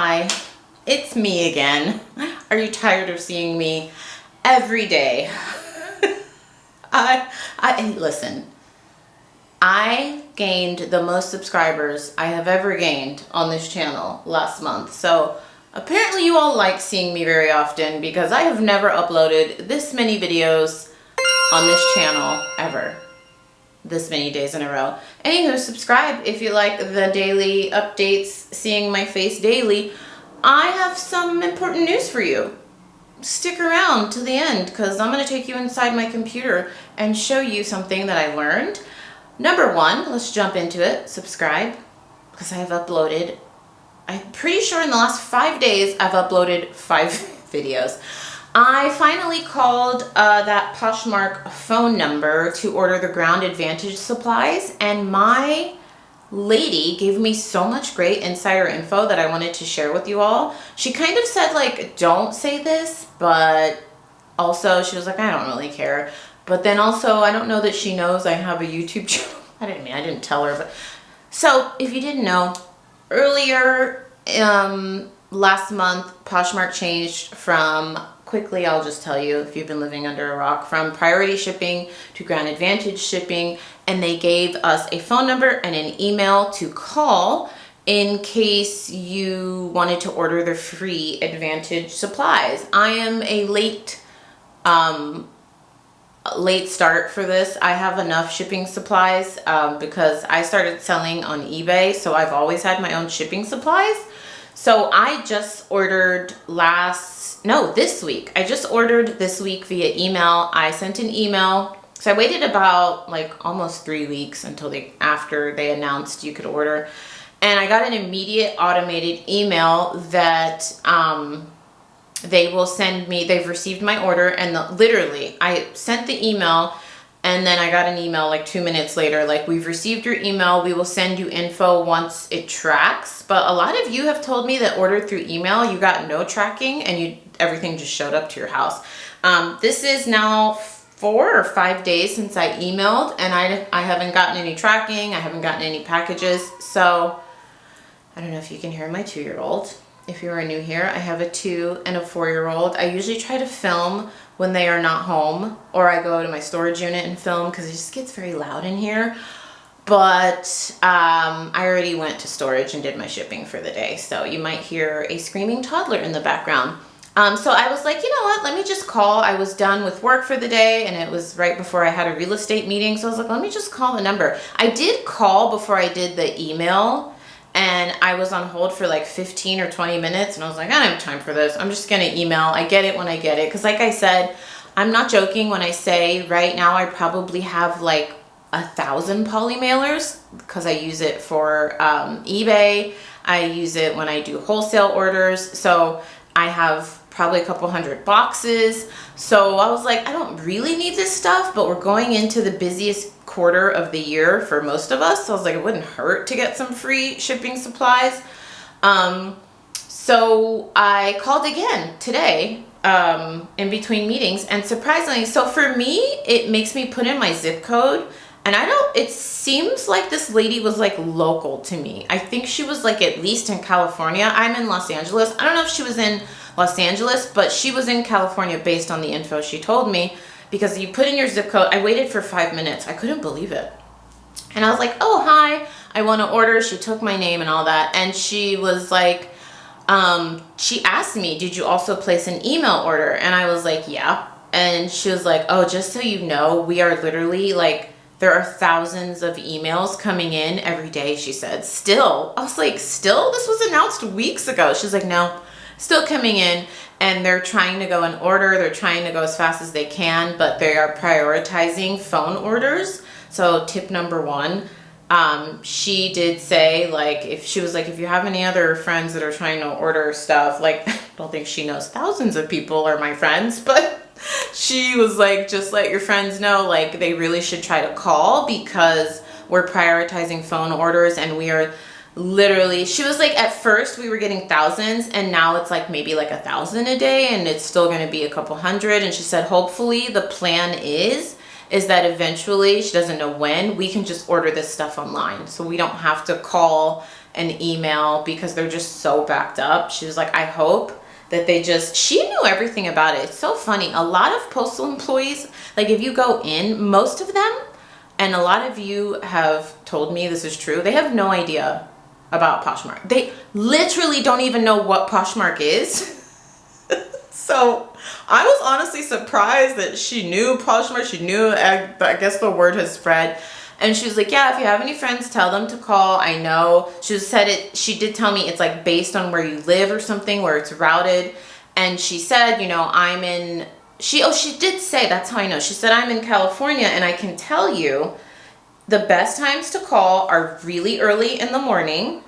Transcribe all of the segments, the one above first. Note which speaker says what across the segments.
Speaker 1: Hi, it's me again. Are you tired of seeing me every day? Listen, I gained the most subscribers I have ever gained on this channel last month. So apparently you all like seeing me very often because I have never uploaded this many videos on this channel ever. This many days in a row. Anywho, subscribe if you like the daily updates, seeing my face daily. I have some important news for you. Stick around to the end because I'm going to take you inside my computer and show you something that I learned. Number one, let's jump into it. Subscribe because I have uploaded, I'm pretty sure in the last 5 days, I've uploaded 5 videos. I finally called that Poshmark phone number to order the Ground Advantage supplies, and my lady gave me so much great insider info that I wanted to share with you all. She kind of said, like, don't say this, but also she was like, I don't really care. But then also, I don't know that she knows I have a YouTube channel. I didn't tell her, but so if you didn't know, earlier last month, Poshmark changed from, quickly, I'll just tell you if you've been living under a rock, from priority shipping to Ground Advantage shipping, and they gave us a phone number and an email to call in case you wanted to order the free Advantage supplies. I am a late start for this. I have enough shipping supplies because I started selling on eBay, so I've always had my own shipping supplies. So I just ordered this week. I just ordered this week via email. I sent an email. So I waited about like almost 3 weeks until after they announced you could order. And I got an immediate automated email that they will send me, they've received my order, and literally I sent the email. And then I got an email like 2 minutes later, like, we've received your email. We will send you info once it tracks. But a lot of you have told me that ordered through email, you got no tracking and everything just showed up to your house. This is now 4 or 5 days since I emailed, and I haven't gotten any tracking. I haven't gotten any packages. So I don't know if you can hear my 2-year-old. If you are new here, I have a 2 and a 4-year-old. I usually try to film when they are not home, or I go to my storage unit and film because it just gets very loud in here. But I already went to storage and did my shipping for the day, so you might hear a screaming toddler in the background. So I was like, you know what, let me just call. I was done with work for the day, and it was right before I had a real estate meeting, so I was like, let me just call the number. I did call before I did the email, and I was on hold for like 15 or 20 minutes, and I was like, I don't have time for this. I'm just gonna email. I get it when I get it. Because like I said, I'm not joking when I say right now I probably have like 1,000 poly mailers because I use it for eBay. I use it when I do wholesale orders. So I have probably a couple hundred boxes. So I was like, I don't really need this stuff, but we're going into the busiest quarter of the year for most of us. So I was like, it wouldn't hurt to get some free shipping supplies. So I called again today in between meetings, and surprisingly, so for me, it makes me put in my zip code, and it seems like this lady was like local to me. I think she was like at least in California. I'm in Los Angeles. I don't know if she was in Los Angeles, but she was in California based on the info she told me, because you put in your zip code. I waited for 5 minutes. I couldn't believe it. And I was like, oh, hi, I want to order. She took my name and all that. And she was like, she asked me, did you also place an email order? And I was like, yeah. And she was like, oh, just so you know, we are literally like, there are thousands of emails coming in every day, she said. Still. I was like, still? This was announced weeks ago. She's like, no, still coming in, and they're trying to go in order. They're trying to go as fast as they can, but they are prioritizing phone orders. So tip number one, she did say, like, if you have any other friends that are trying to order stuff, like, I don't think she knows thousands of people are my friends, but she was like, just let your friends know, like, they really should try to call because we're prioritizing phone orders, and we are literally, she was like, at first we were getting thousands, and now it's like maybe like 1,000 a day, and it's still going to be a couple hundred. And she said, hopefully the plan is that eventually, she doesn't know when, we can just order this stuff online, so we don't have to call an email because they're just so backed up. She was like, I hope that she knew everything about it. It's so funny. A lot of postal employees, like if you go in, most of them, and a lot of you have told me this is true, they have no idea about Poshmark. They literally don't even know what Poshmark is. So I was honestly surprised that she knew Poshmark. She knew, I guess the word has spread. And she was like, yeah, if you have any friends, tell them to call. I know. She did tell me it's like based on where you live or something, where it's routed. And she said, you know, she did say, that's how I know. She said, I'm in California, and I can tell you the best times to call are really early in the morning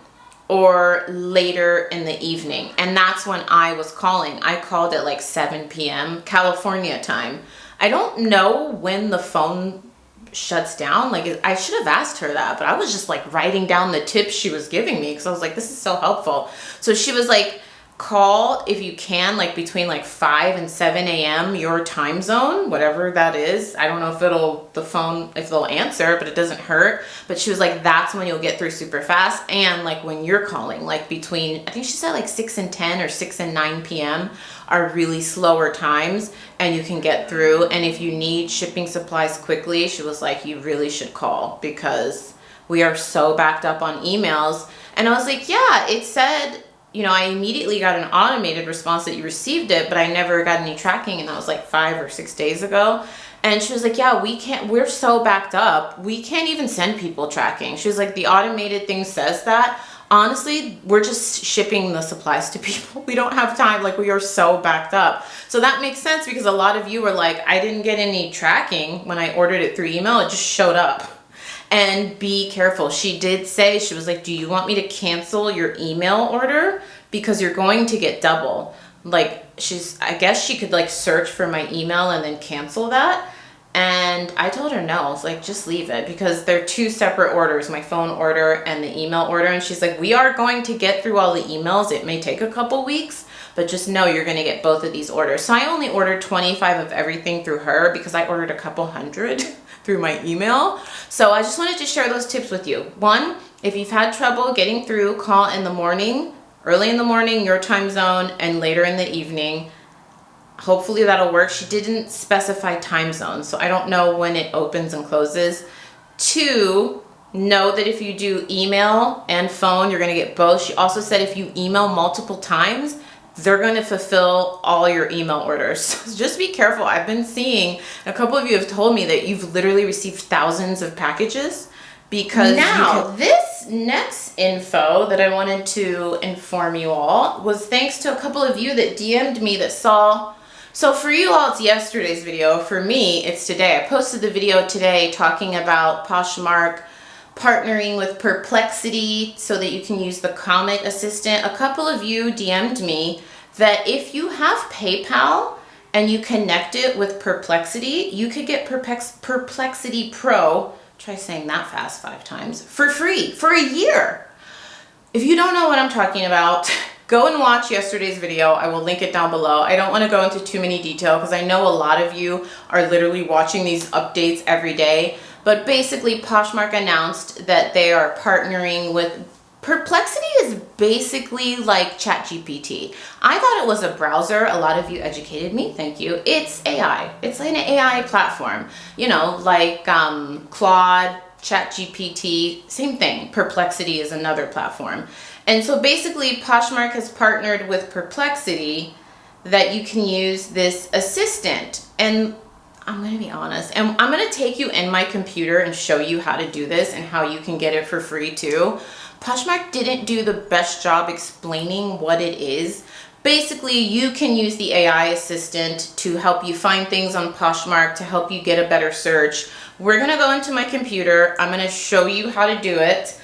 Speaker 1: or later in the evening. And that's when I was calling. I called at like 7 p.m. California time. I don't know when the phone shuts down. Like, I should have asked her that, but I was just like writing down the tips she was giving me because I was like, this is so helpful. So she was like, call if you can, like between like 5 and 7 a.m. your time zone, whatever that is. I don't know if they'll answer, but it doesn't hurt. But she was like, that's when you'll get through super fast. And like when you're calling, like between, I think she said like 6 and 10 or 6 and 9 p.m. are really slower times, and you can get through. And if you need shipping supplies quickly, she was like, you really should call because we are so backed up on emails. And I was like, yeah, it said, you know, I immediately got an automated response that you received it, but I never got any tracking, and that was like 5 or 6 days ago. And she was like, yeah, we're so backed up, we can't even send people tracking. She was like, the automated thing says that. Honestly, we're just shipping the supplies to people. We don't have time, like we are so backed up. So that makes sense because a lot of you were like, I didn't get any tracking when I ordered it through email, it just showed up. And be careful. She did say, she was like, do you want me to cancel your email order? Because you're going to get double. Like, I guess she could like search for my email and then cancel that. And I told her no, I was like, just leave it because they're two separate orders, my phone order and the email order. And she's like, we are going to get through all the emails. It may take a couple weeks, but just know you're going to get both of these orders. So I only ordered 25 of everything through her because I ordered a couple hundred through my email. So I just wanted to share those tips with you. One, if you've had trouble getting through, call in the morning, early in the morning, your time zone, and later in the evening. Hopefully that'll work. She didn't specify time zone, so I don't know when it opens and closes. 2, know that if you do email and phone, you're gonna get both. She also said if you email multiple times, they're going to fulfill all your email orders. So just be careful. I've been seeing, a couple of you have told me that you've literally received thousands of packages because now this next info that I wanted to inform you all was thanks to a couple of you that DM'd me that saw. So for you all, it's yesterday's video. For me, it's today. I posted the video today talking about Poshmark partnering with Perplexity so that you can use the comment assistant. A couple of you DM'd me that if you have PayPal and you connect it with Perplexity, you could get Perplexity Pro, try saying that fast 5 times, for free for a year. If you don't know what I'm talking about, go and watch yesterday's video. I will link it down below. I don't want to go into too many detail because I know a lot of you are literally watching these updates every day. But basically, Poshmark announced that they are partnering with Perplexity. Is basically like ChatGPT. I thought it was a browser. A lot of you educated me. Thank you. It's AI. It's an AI platform. You know, like Claude, ChatGPT, same thing. Perplexity is another platform. And so basically, Poshmark has partnered with Perplexity that you can use this assistant. And I'm going to be honest, and I'm going to take you in my computer and show you how to do this and how you can get it for free too. Poshmark didn't do the best job explaining what it is. Basically, you can use the AI assistant to help you find things on Poshmark, to help you get a better search. We're going to go into my computer. I'm going to show you how to do it,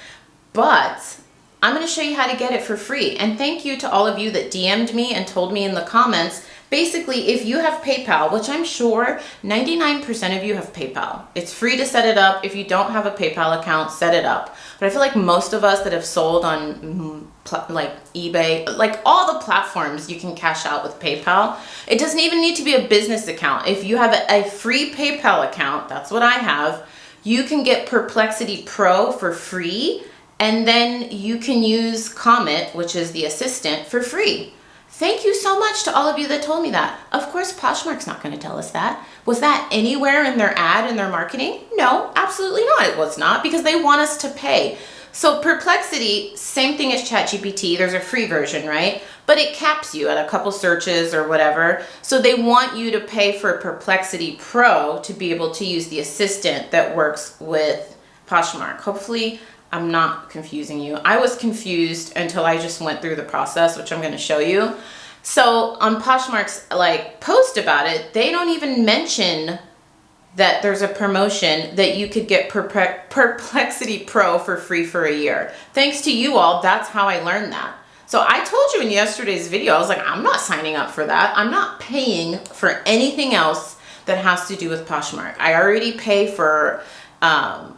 Speaker 1: but I'm going to show you how to get it for free. And thank you to all of you that DM'd me and told me in the comments. Basically, if you have PayPal, which I'm sure 99% of you have PayPal, it's free to set it up. If you don't have a PayPal account, set it up. But I feel like most of us that have sold on like eBay, like all the platforms, you can cash out with PayPal. It doesn't even need to be a business account. If you have a free PayPal account, that's what I have, you can get Perplexity Pro for free. And then you can use Comet, which is the assistant, for free. Thank you so much to all of you that told me that. Of course, Poshmark's not going to tell us that. Was that anywhere in their ad and their marketing? No, absolutely not. It was not, because they want us to pay. So Perplexity, same thing as ChatGPT. There's a free version, right? But it caps you at a couple searches or whatever. So they want you to pay for Perplexity Pro to be able to use the assistant that works with Poshmark. Hopefully I'm not confusing you. I was confused until I just went through the process, which I'm going to show you. So on Poshmark's post about it, they don't even mention that there's a promotion that you could get Perplexity Pro for free for a year. Thanks to you all, that's how I learned that. So I told you in yesterday's video, I was like, I'm not signing up for that. I'm not paying for anything else that has to do with Poshmark. I already pay for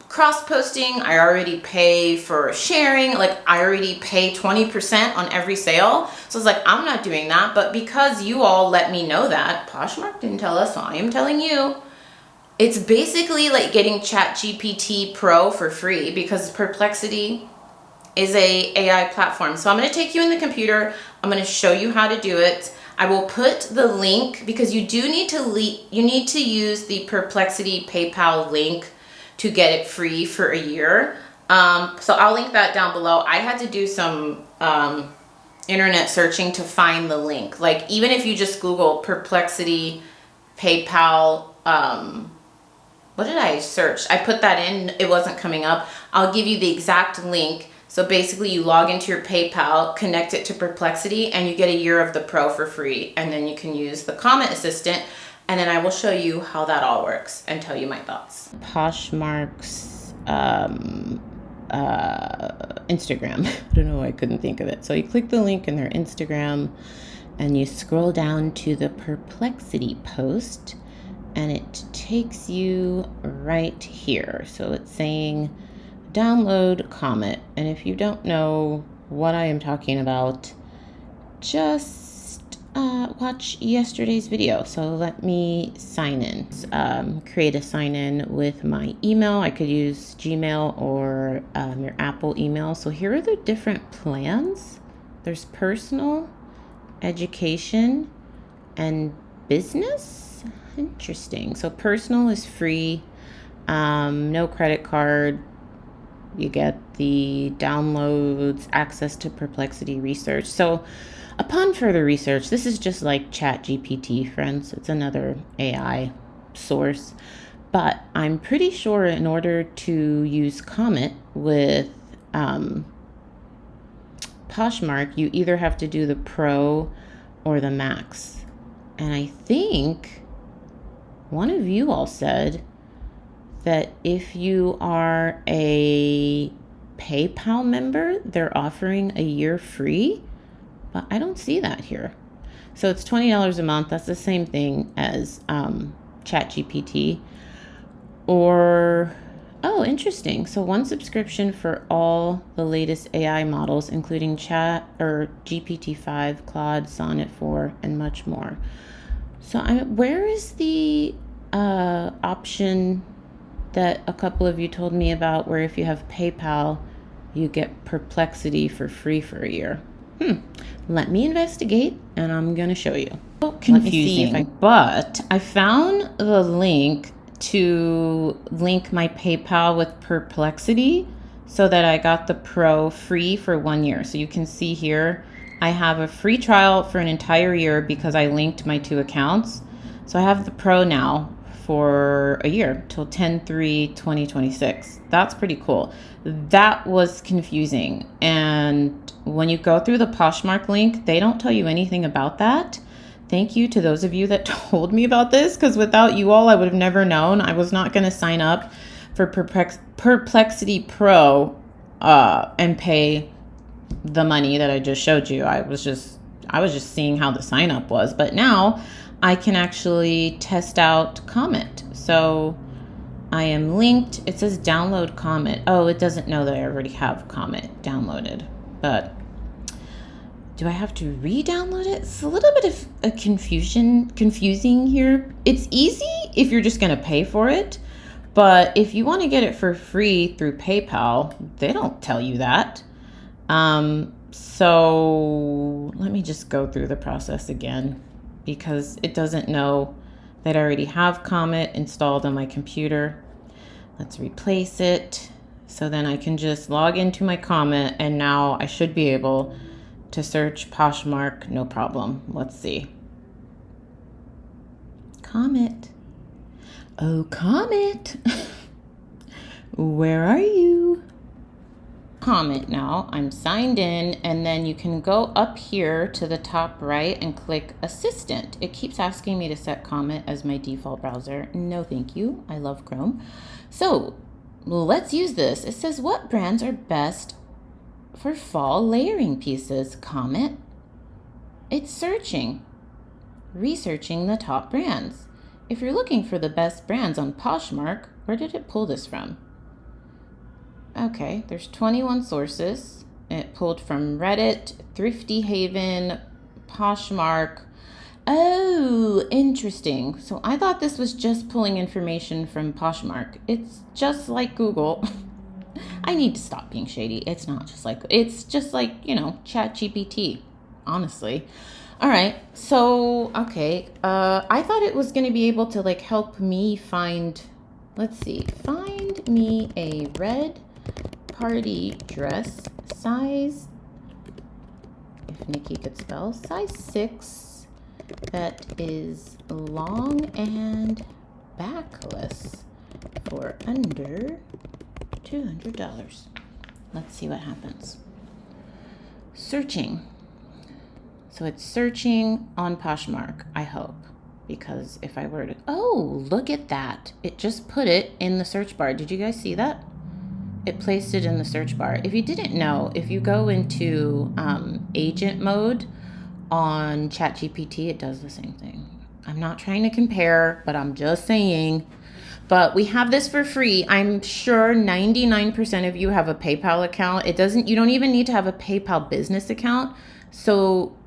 Speaker 1: cross-posting. I already pay for sharing. Like, I already pay 20% on every sale. So it's like, I'm not doing that. But because you all let me know that, Poshmark didn't tell us, so I am telling you. It's basically like getting ChatGPT Pro for free, because Perplexity is a AI platform. So I'm going to take you in the computer. I'm going to show you how to do it. I will put the link, because you do need to use the Perplexity PayPal link to get it free for a year. So I'll link that down below. I had to do some internet searching to find the link. Like, even if you just Google Perplexity PayPal, what did I search? I put that in, it wasn't coming up. I'll give you the exact link. So basically you log into your PayPal, connect it to Perplexity, and you get a year of the Pro for free. And then you can use the comment assistant, and then I will show you how that all works and tell you my thoughts. Poshmark's Instagram. I don't know why I couldn't think of it. So you click the link in their Instagram and you scroll down to the Perplexity post, and it takes you right here. So it's saying download Comet. And if you don't know what I am talking about, just watch yesterday's video. So let me sign in. Create a sign in with my email. I could use Gmail or your Apple email. So here are the different plans. There's personal, education, and business. Interesting. So personal is free, no credit card. You get the downloads, access to Perplexity research. So upon further research, this is just like ChatGPT, friends. It's another AI source. But I'm pretty sure in order to use Comet with Poshmark, you either have to do the Pro or the Max. And I think one of you all said that if you are a PayPal member, they're offering a year free, but I don't see that here. So it's $20 a month. That's the same thing as ChatGPT. Or, oh, interesting. So one subscription for all the latest AI models, including Chat or GPT-5, Claude, Sonnet 4, and much more. So where is the option that a couple of you told me about, where if you have PayPal, you get Perplexity for free for a year? Let me investigate, and I'm going to show you. Confusing, but I found the link to link my PayPal with Perplexity so that I got the Pro free for 1 year. So you can see here, I have a free trial for an entire year because I linked my two accounts. So I have the Pro now for a year till 10/3/2026. That's pretty cool. That was confusing. And when you go through the Poshmark link, they don't tell you anything about that. Thank you to those of you that told me about this, because without you all, I would have never known. I was not going to sign up for Perplexity Pro and pay the money that I just showed you. I was just seeing how the sign up was, but now I can actually test out Comet. So I am linked. It says download Comet. Oh, it doesn't know that I already have Comet downloaded, but do I have to re-download it? It's a little bit of a confusing here. It's easy if you're just going to pay for it, But if you want to get it for free through PayPal, they don't tell you that. So let me just go through the process again, because it doesn't know that I already have Comet installed on my computer. Let's replace it. So then I can just log into my Comet, and now I should be able to search Poshmark, no problem. Let's see. Comet. Oh, Comet. Where are you? Comet now. I'm signed in, and then you can go up here to the top right and click Assistant. It keeps asking me to set Comet as my default browser. No, thank you. I love Chrome. So let's use this. It says, what brands are best for fall layering pieces? Comet. It's searching, researching the top brands. If you're looking for the best brands on Poshmark, where did it pull this from? Okay, there's 21 sources. It pulled from Reddit, Thrifty Haven, Poshmark. Oh, interesting. So I thought this was just pulling information from Poshmark. It's just like Google. I need to stop being shady. It's just like, you know, ChatGPT, honestly. All right. So, okay. I thought it was going to be able to like help me find, let's see, find me a red party dress size, if Nikki could spell, size 6 that is long and backless for under $200. Let's see what happens. Searching. So it's searching on Poshmark, I hope, because if I were to, oh, look at that. It just put it in the search bar. Did you guys see that? It placed it in the search bar. If you didn't know, if you go into agent mode on ChatGPT, it does the same thing. I'm not trying to compare, but I'm just saying. But we have this for free. I'm sure 99% of you have a PayPal account. You don't even need to have a PayPal business account. So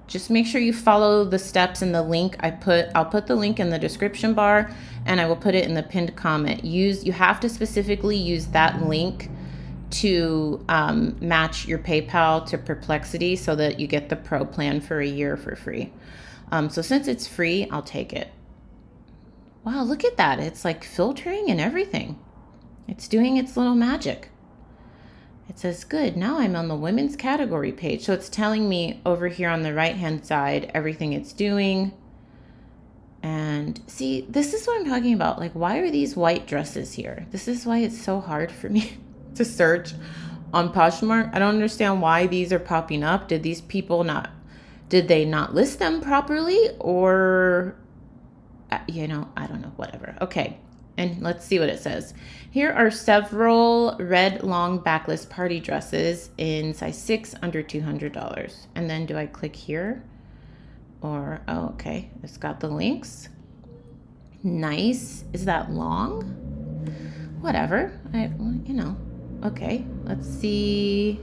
Speaker 1: just make sure you follow the steps in the link I'll put the link in the description bar, and I will put it in the pinned comment. You have to specifically use that link to match your PayPal to Perplexity so that you get the pro plan for a year for free. So since it's free, I'll take it. Wow, look at that. It's like filtering and everything. It's doing its little magic. It says, good, now I'm on the women's category page. So it's telling me over here on the right-hand side, everything it's doing. And see, this is what I'm talking about. Like, why are these white dresses here? This is why it's so hard for me to search on Poshmark. I don't understand why these are popping up. Did they not list them properly? Or, you know, I don't know, whatever. Okay. And let's see what it says. Here are several red long backless party dresses in size 6 under $200. And then do I click here? Or, oh, okay. It's got the links. Nice. Is that long? Whatever. You know. Okay. Let's see.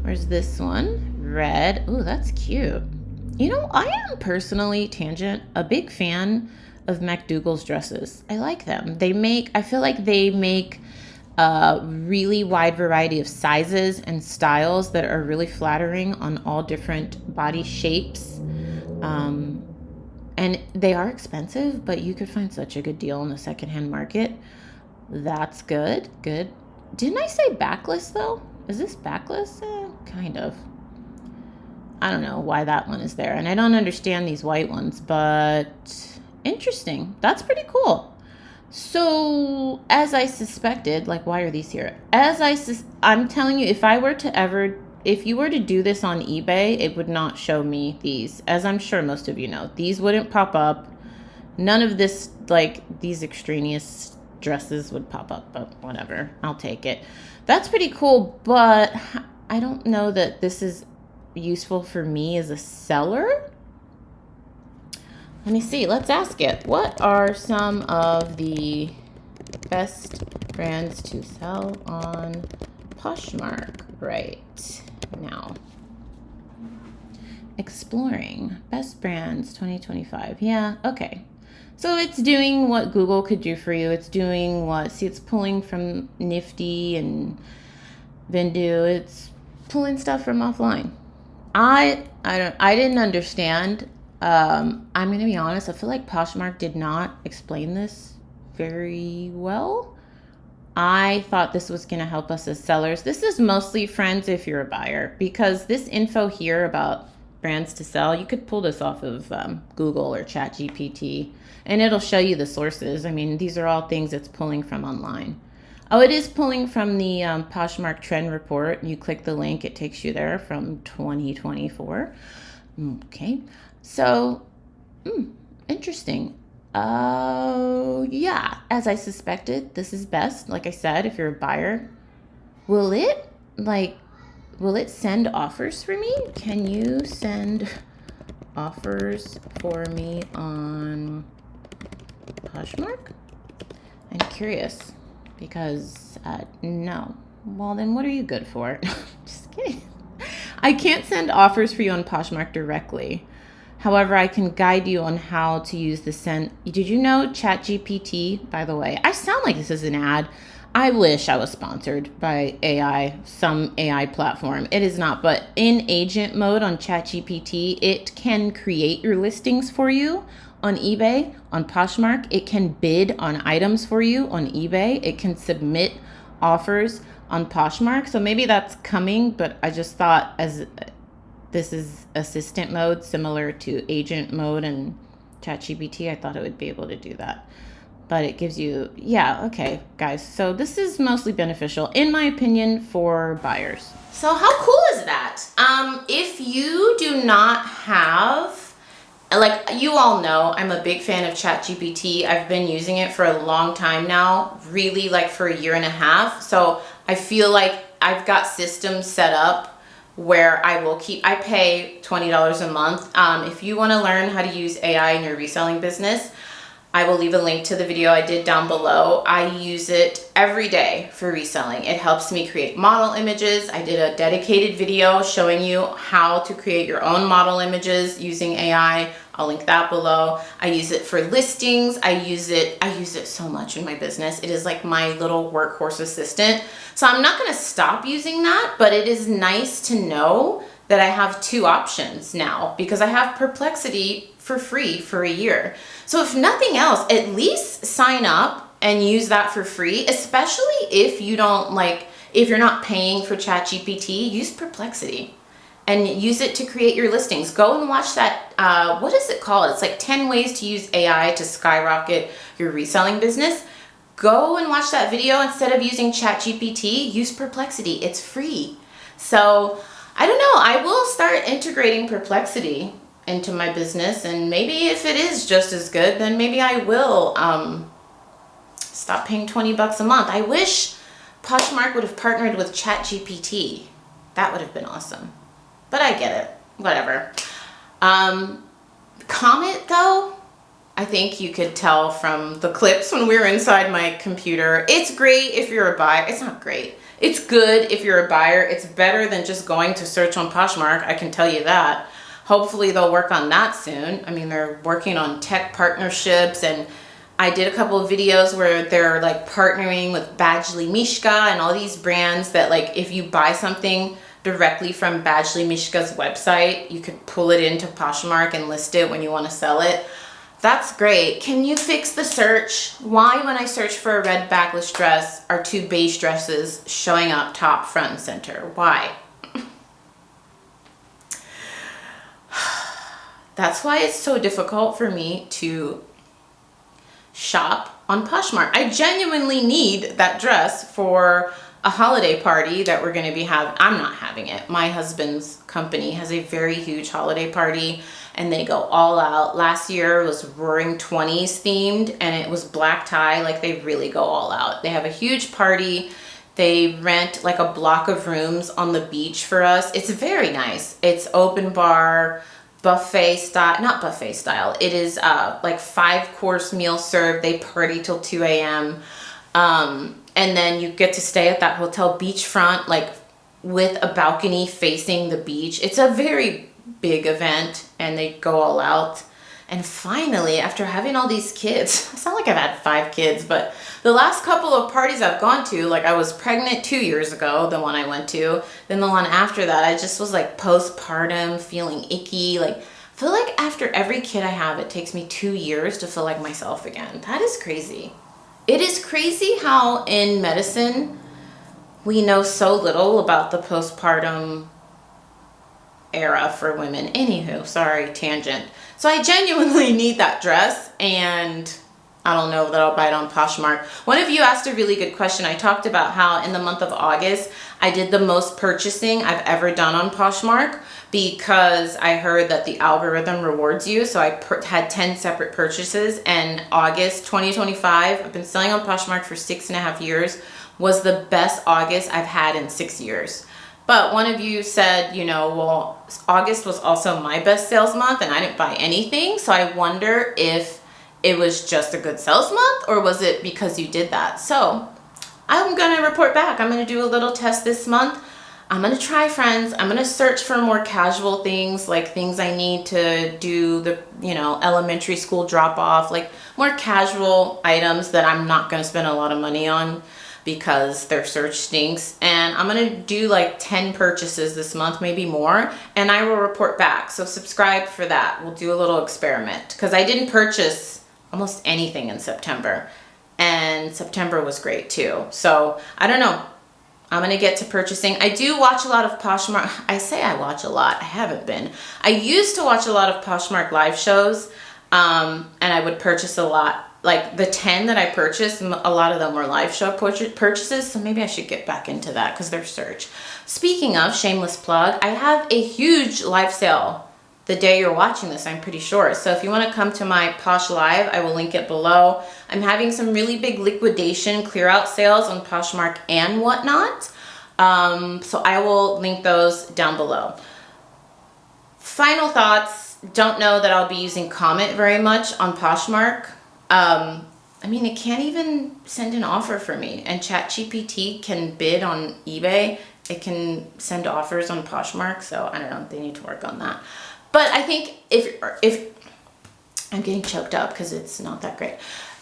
Speaker 1: Where's this one? Red. Oh, that's cute. You know, I am personally, tangent, a big fan of MacDougall's dresses. I like them. I feel like they make a really wide variety of sizes and styles that are really flattering on all different body shapes. And they are expensive, but you could find such a good deal in the secondhand market. That's good. Good. Didn't I say backless though? Is this backless? Kind of. I don't know why that one is there. And I don't understand these white ones, but interesting. That's pretty cool. So as I suspected, like, why are these here? I'm telling you, if you were to do this on eBay, it would not show me these, as I'm sure most of you know. These wouldn't pop up. None of this, like, these extraneous dresses would pop up, but whatever. I'll take it. That's pretty cool, but I don't know that this is useful for me as a seller. Let me see. Let's ask it. What are some of the best brands to sell on Poshmark right now? Exploring best brands 2025. Yeah, okay. So it's doing what Google could do for you. It's doing what, see, it's pulling from Nifty and Vendu. It's pulling stuff from offline. I didn't understand. I'm gonna be honest. I feel like Poshmark did not explain this very well. I thought this was gonna help us as sellers. This is mostly, friends, if you're a buyer, because this info here about brands to sell, you could pull this off of Google or ChatGPT, and it'll show you the sources. I mean, these are all things it's pulling from online. Oh, it is pulling from the Poshmark trend report. You click the link, it takes you there from 2024. Okay, so interesting. Oh, yeah, as I suspected, this is best. Like I said, if you're a buyer, will it send offers for me? Can you send offers for me on Poshmark? I'm curious because no. Well, then what are you good for? Just kidding. I can't send offers for you on Poshmark directly. However, I can guide you on how to use the send. Did you know ChatGPT, by the way? I sound like this is an ad. I wish I was sponsored by AI, some AI platform. It is not, but in agent mode on ChatGPT, it can create your listings for you on eBay, on Poshmark. It can bid on items for you on eBay. It can submit offers on Poshmark. So maybe that's coming, but I just thought, as this is assistant mode, similar to agent mode and ChatGPT, I thought it would be able to do that. But it gives you, yeah, okay, guys. So this is mostly beneficial, in my opinion, for buyers. So how cool is that? If you do not have, like, you all know, I'm a big fan of ChatGPT. I've been using it for a long time now, really, like for a year and a half. So I feel like I've got systems set up where I pay $20 a month. If you want to learn how to use AI in your reselling business, I will leave a link to the video I did down below. I use it every day for reselling. It helps me create model images. I did a dedicated video showing you how to create your own model images using AI. I'll link that below. I use it for listings. I use it so much in my business. It is like my little workhorse assistant. So I'm not gonna stop using that, but it is nice to know that I have two options now, because I have Perplexity for free for a year. So if nothing else, at least sign up and use that for free, especially if you don't if you're not paying for ChatGPT, use Perplexity and use it to create your listings. Go and watch that, what is it called? It's like 10 ways to use AI to skyrocket your reselling business. Go and watch that video. Instead of using ChatGPT, use Perplexity. It's free. So I don't know, I will start integrating Perplexity into my business, and maybe if it is just as good, then maybe I will stop paying 20 bucks a month. I wish Poshmark would have partnered with ChatGPT. That would have been awesome. But I get it, whatever. Comment though, I think you could tell from the clips when we were inside my computer. It's great if you're a buyer. It's not great. It's good if you're a buyer. It's better than just going to search on Poshmark, I can tell you that. Hopefully they'll work on that soon. I mean, they're working on tech partnerships, and I did a couple of videos where they're like partnering with Badgley Mishka and all these brands that, like, if you buy something directly from Badgley Mishka's website, you could pull it into Poshmark and list it when you want to sell it. That's great. Can you fix the search? Why, when I search for a red backless dress, are two beige dresses showing up top, front, and center? Why? That's why it's so difficult for me to shop on Poshmark. I genuinely need that dress for a holiday party that we're going to be having. I'm not having it. My husband's company has a very huge holiday party, and they go all out. Last year was Roaring 20s themed, and it was black tie. Like, they really go all out. They have a huge party. They rent like a block of rooms on the beach for us. It's very nice. It's open bar, buffet style, not buffet style. It is like 5-course meal served. They party till 2 a.m. And then you get to stay at that hotel beachfront, like with a balcony facing the beach. It's a very big event, and they go all out. And finally, after having all these kids, I sound like I've had 5 kids, but the last couple of parties I've gone to, like I was pregnant 2 years ago, the one I went to, then the one after that, I just was like postpartum, feeling icky. Like, I feel like after every kid I have, it takes me 2 years to feel like myself again. That is crazy. It is crazy how in medicine, we know so little about the postpartum era for women. Anywho, sorry, tangent. So I genuinely need that dress, and I don't know that I'll buy it on Poshmark. One of you asked a really good question. I talked about how in the month of August, I did the most purchasing I've ever done on Poshmark because I heard that the algorithm rewards you. So I had 10 separate purchases, and August 2025, I've been selling on Poshmark for 6.5 years, was the best August I've had in 6 years. But one of you said, you know, well, August was also my best sales month and I didn't buy anything. So I wonder if it was just a good sales month, or was it because you did that? So I'm going to report back. I'm going to do a little test this month. I'm going to try, friends. I'm going to search for more casual things, like things I need to do the, you know, elementary school drop off, like more casual items that I'm not going to spend a lot of money on because their search stinks. And I'm going to do like 10 purchases this month, maybe more, and I will report back. So subscribe for that. We'll do a little experiment because I didn't purchase almost anything in September, and September was great too. So I don't know. I'm going to get to purchasing. I do watch a lot of Poshmark. I say I watch a lot. I haven't been. I used to watch a lot of Poshmark live shows, and I would purchase a lot. Like the 10 that I purchased, a lot of them were live show purchases, so maybe I should get back into that because they're search. Speaking of, shameless plug, I have a huge live sale the day you're watching this, I'm pretty sure. So if you want to come to my Posh Live, I will link it below. I'm having some really big liquidation clear out sales on Poshmark and whatnot. So I will link those down below. Final thoughts. Don't know that I'll be using comment very much on Poshmark. I mean, it can't even send an offer for me, and ChatGPT can bid on eBay. It can send offers on Poshmark, so I don't know, they need to work on that. But I think if I'm getting choked up because it's not that great.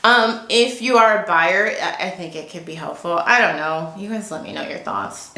Speaker 1: If you are a buyer, I think it could be helpful. I don't know. You guys let me know your thoughts.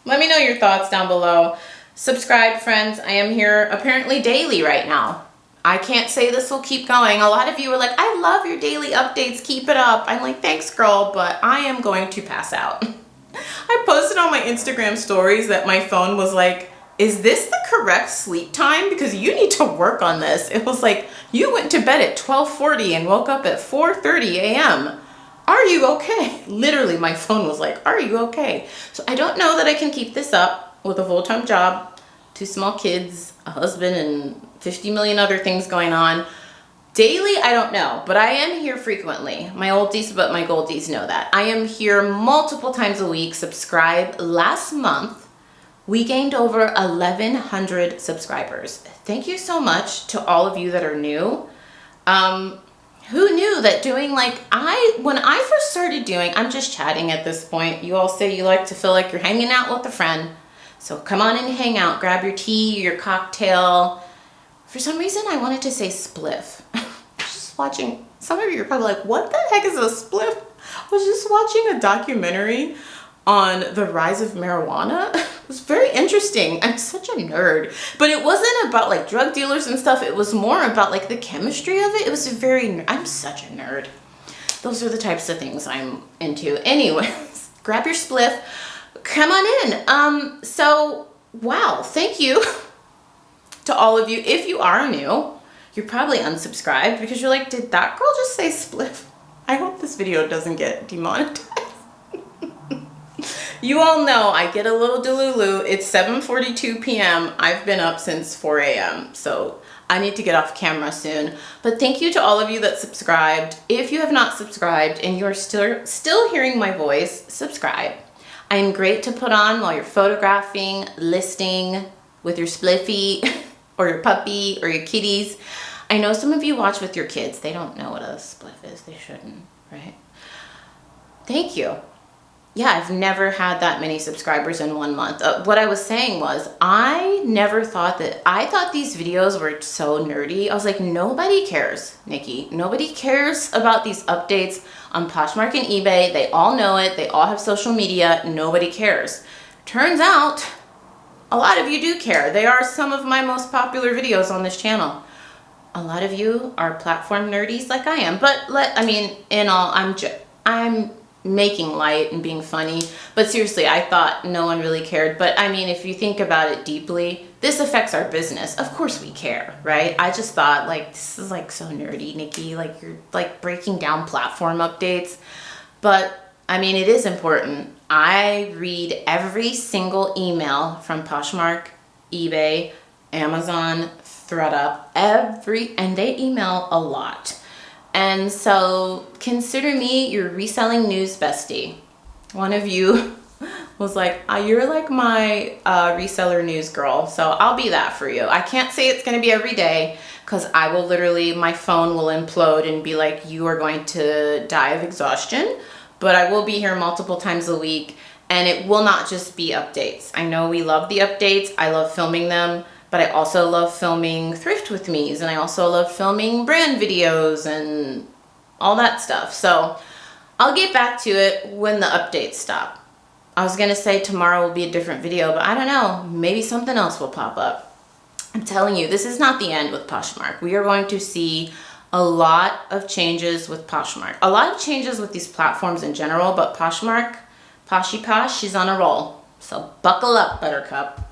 Speaker 1: Let me know your thoughts down below. Subscribe, friends. I am here apparently daily right now. I can't say this will keep going. A lot of you are like, I love your daily updates. Keep it up. I'm like, thanks, girl, but I am going to pass out. I posted on my Instagram stories that my phone was like, is this the correct sleep time? Because you need to work on this. It was like, you went to bed at 12:40 and woke up at 4:30 a.m. Are you okay? Literally, my phone was like, are you okay? So I don't know that I can keep this up with a full-time job, 2 small kids, a husband, and 50 million other things going on. Daily, I don't know, but I am here frequently. My oldies but my goldies know that. I am here multiple times a week. Subscribe. Last month, we gained over 1,100 subscribers. Thank you so much to all of you that are new. Who knew that doing when I first started doing, I'm just chatting at this point. You all say you like to feel like you're hanging out with a friend. So come on and hang out. Grab your tea, your cocktail. For some reason, I wanted to say spliff. I was just watching, some of you are probably like, what the heck is a spliff? I was just watching a documentary on the rise of marijuana. It was very interesting. I'm such a nerd. But it wasn't about like drug dealers and stuff. It was more about like the chemistry of it. It was I'm such a nerd. Those are the types of things I'm into. Anyways, grab your spliff. Come on in. So, wow, thank you to all of you. If you are new, you're probably unsubscribed because you're like, did that girl just say spliff? I hope this video doesn't get demonetized. You all know I get a little delulu. It's 7:42 p.m. I've been up since 4 a.m. So I need to get off camera soon. But thank you to all of you that subscribed. If you have not subscribed and you're still hearing my voice, subscribe. I am great to put on while you're photographing, listing with your spliffy or your puppy or your kitties. I know some of you watch with your kids. They don't know what a spliff is. They shouldn't, right? Thank you. yeah, I've never had that many subscribers in 1 month. What I was saying was, I thought these videos were so nerdy. I was like, nobody cares, Nikki. Nobody cares about these updates on Poshmark and eBay. They all know it. They all have social media. Nobody cares. Turns out, a lot of you do care. They are some of my most popular videos on this channel. A lot of you are platform nerdies like I am, but in all, I'm making light and being funny, but seriously, I thought no one really cared. But I mean, if you think about it deeply, this affects our business. Of course we care, right? I just thought, like, this is like so nerdy, Nikki, like you're like breaking down platform updates. But I mean, it is important. I read every single email from Poshmark, eBay, Amazon, ThredUp, and they email a lot. And so consider me your reselling news bestie. One of you was like, you're like my reseller news girl. So I'll be that for you. I can't say it's going to be every day, because I will literally, my phone will implode and be like, you are going to die of exhaustion. But I will be here multiple times a week, and it will not just be updates. I know we love the updates. I love filming them. But I also love filming thrift with me's, and I also love filming brand videos and all that stuff. So I'll get back to it when the updates stop. I was gonna say tomorrow will be a different video, but I don't know, maybe something else will pop up. I'm telling you, this is not the end with Poshmark. We are going to see a lot of changes with Poshmark. A lot of changes with these platforms in general, but Poshmark, Poshy Posh, she's on a roll. So buckle up, Buttercup.